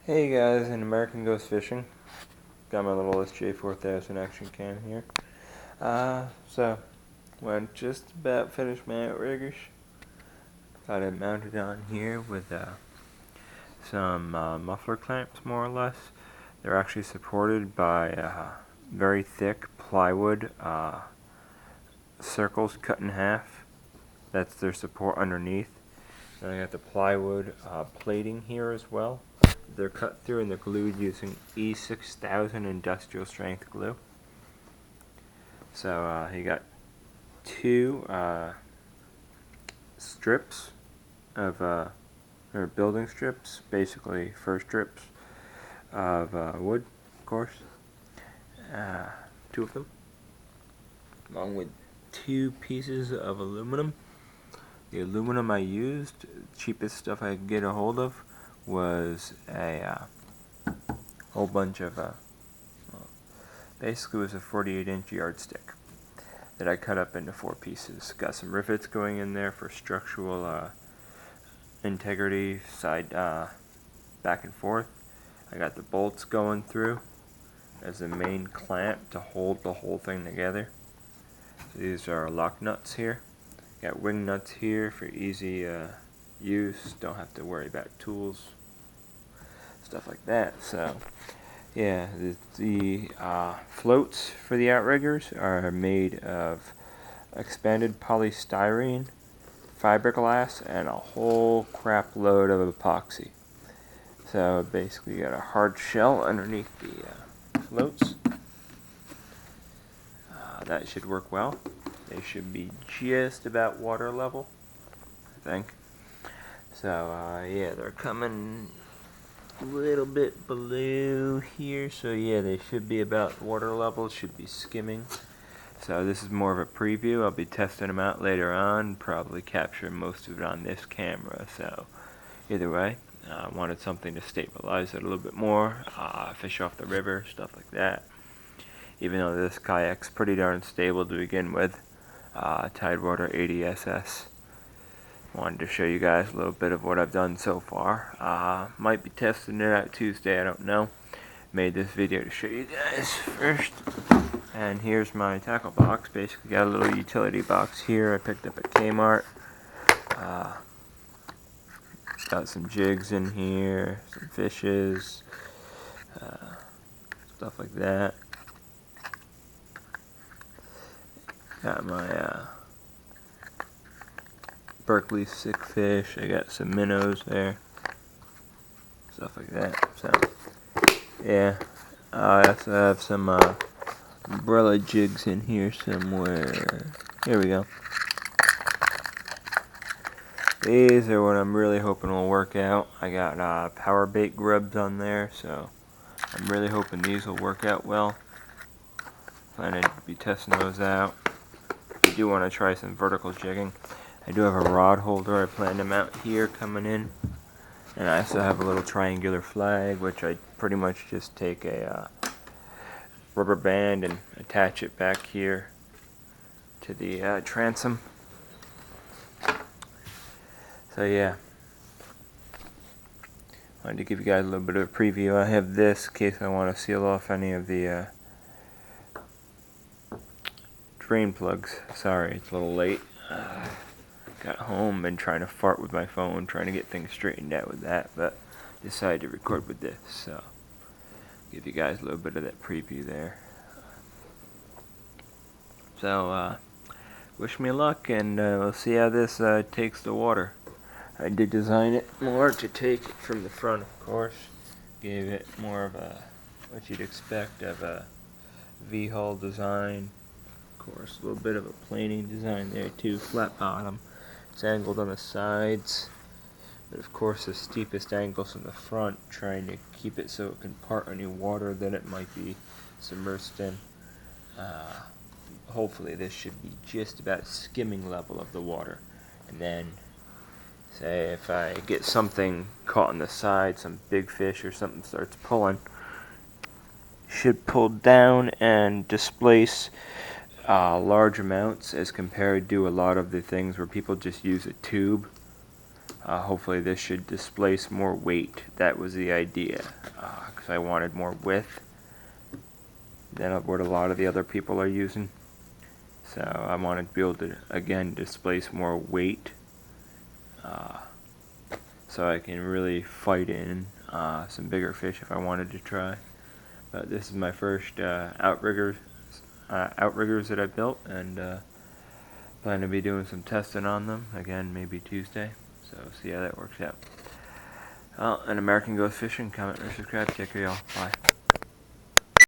Hey guys, an American goes fishing. Got my little SJ4000 action cam here. So when just about finished my outriggers, got it mounted on here with some muffler clamps, more or less. They're actually supported by very thick plywood circles cut in half. That's their support underneath. Then I got the plywood plating here as well. They're cut through and they're glued using E6000 industrial strength glue. So you got two strips of, or building strips, basically fir strips of wood, of course. Two of them, along with two pieces of aluminum. The aluminum I used, cheapest stuff I could get a hold of, was a whole bunch of, basically it was a 48-inch yardstick that I cut up into 4 pieces. Got some rivets going in there for structural integrity, side back and forth. I got the bolts going through as the main clamp to hold the whole thing together. So these are lock nuts here. Got wing nuts here for easy use. Don't have to worry about tools, stuff like that. So yeah, the floats for the outriggers are made of expanded polystyrene, fiberglass, and a whole crap load of epoxy. So basically you got a hard shell underneath the floats. That should work well. They should be just about water level, I think. So yeah, they're coming a little bit below here, so yeah, they should be about water level, should be skimming. So this is more of a preview. I'll be testing them out later on, probably capturing most of it on this camera. So either way, I wanted something to stabilize it a little bit more, fish off the river, stuff like that. Even though this kayak's pretty darn stable to begin with, Tidewater 80SS. Wanted to show you guys a little bit of what I've done so far. Might be testing it out Tuesday, I don't know. Made this video to show you guys first. And here's my tackle box. Basically got a little utility box here I picked up at Kmart. Got some jigs in here, some fishes, stuff like that. Got my Berkeley sick fish. I got some minnows there, stuff like that. So yeah, I also have some umbrella jigs in here somewhere. Here we go. These are what I'm really hoping will work out. I got power bait grubs on there, so I'm really hoping these will work out well. Planning to be testing those out. I do want to try some vertical jigging. I do have a rod holder I plan to mount here coming in. And I also have a little triangular flag, which I pretty much just take a rubber band and attach it back here to the transom. So yeah, wanted to give you guys a little bit of a preview. I have this in case I want to seal off any of the drain plugs. Sorry, it's a little late. Got home, been trying to fart with my phone, trying to get things straightened out with that, but decided to record with this, so give you guys a little bit of that preview there. So wish me luck, and we'll see how this takes the water. I did design it more to take it from the front, of course. Gave it more of a, what you'd expect of a V-hull design. Of course, a little bit of a planing design there too, flat bottom. It's angled on the sides, but of course the steepest angles in the front, trying to keep it so it can part any water that it might be submersed in. Hopefully this should be just about skimming level of the water, and then say if I get something caught on the side, some big fish or something starts pulling, should pull down and displace large amounts as compared to a lot of the things where people just use a tube. Hopefully this should displace more weight. That was the idea, because I wanted more width than what a lot of the other people are using. So I wanted to be able to, again, displace more weight, so I can really fight in some bigger fish if I wanted to try. But this is my first outriggers that I built, and plan to be doing some testing on them again, maybe Tuesday. So see how that works out. Well, an American goes fishing. Comment or subscribe. Take care, y'all. Bye.